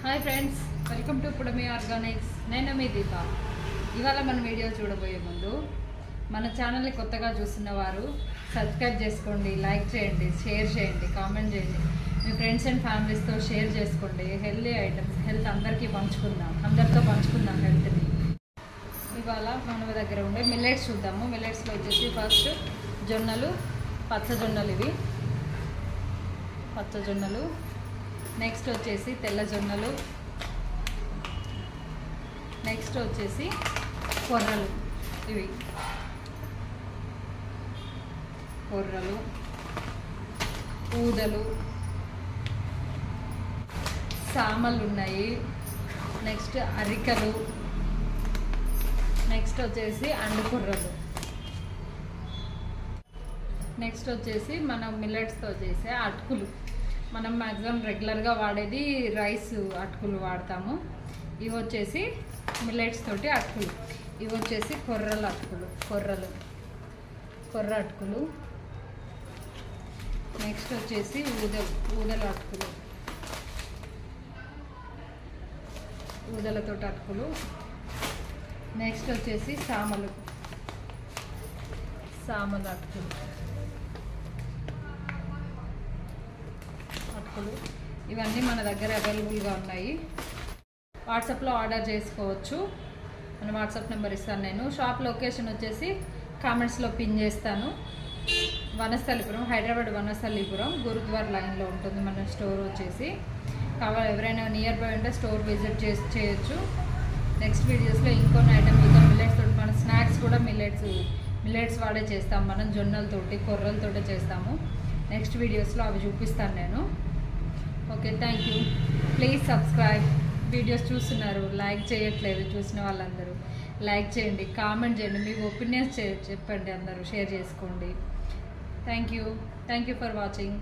Hi friends, welcome to పుడమి Organics. నేను మీ దీప. ఇవాళ మన వీడియో చూడబోయే ముందు మన ఛానల్ని కొత్తగా చూస్తున్న వారు సబ్స్క్రైబ్ చేసుకోండి, లైక్ చేయండి, షేర్ చేయండి, కామెంట్ చేయండి. మీ ఫ్రెండ్స్ అండ్ ఫ్యామిలీస్తో షేర్ చేసుకోండి. హెల్తీ ఐటమ్స్, హెల్త్ అందరితో పంచుకుందాం హెల్త్ని. ఇవాళ మన దగ్గర ఉండే మిల్లెట్స్ చూద్దాము. మిల్లెట్స్లో వచ్చేసి ఫస్ట్ జొన్నలు, పచ్చజొన్నలు. ఇవి పచ్చజొన్నలు. నెక్స్ట్ వచ్చేసి తెల్ల జొన్నలు. నెక్స్ట్ వచ్చేసి కొర్రలు. ఇవి కొర్రలు, ఊదలు, సామలు ఉన్నాయి. నెక్స్ట్ అరికలు. నెక్స్ట్ వచ్చేసి అండుకుర్రలు. నెక్స్ట్ వచ్చేసి మనం మిల్లెట్స్తో చేసే అటుకులు. మనం మ్యాక్సిమం రెగ్యులర్గా వాడేది రైస్ అటుకులు వాడతాము. ఇవి వచ్చేసి మిల్లెట్స్ తోటి అటుకులు. ఇవి వచ్చేసి కొర్ర అటుకులు. నెక్స్ట్ వచ్చేసి ఊదల అటుకులు, ఊదలతోటి అటుకులు. నెక్స్ట్ వచ్చేసి సామలు అటుకులు. ఇవన్నీ మన దగ్గర అవైలబుల్గా ఉన్నాయి. వాట్సాప్లో ఆర్డర్ చేసుకోవచ్చు. మన వాట్సాప్ నెంబర్ ఇస్తాను నేను. షాప్ లొకేషన్ వచ్చేసి కామెంట్స్లో పిన్ చేస్తాను. వనస్థలిపురం, హైదరాబాద్ వనస్థలిపురం గురుద్వార్ లైన్లో ఉంటుంది మన స్టోర్ వచ్చేసి. ఎవరైనా నియర్ బై ఉంటే స్టోర్ విజిట్ చేయొచ్చు. నెక్స్ట్ వీడియోస్లో ఇంకొన్ని ఐటమ్ మిల్లెట్స్ తోటి, మన స్నాక్స్ కూడా మిల్లెట్స్ వాడే చేస్తాము. మనం జొన్నలతోటి, కొర్రలతోటి చేస్తాము. నెక్స్ట్ వీడియోస్లో అవి చూపిస్తాను నేను. Okay, thank you. Please subscribe. Videos చూస్తున్నారు, లైక్ చేయట్లేదు. చూసిన వాళ్ళందరూ లైక్ చేయండి, కామెంట్ చేయండి, మీ ఒపీనియన్స్ చెప్పండి. అందరూ షేర్ చేసుకోండి. Thank you for watching.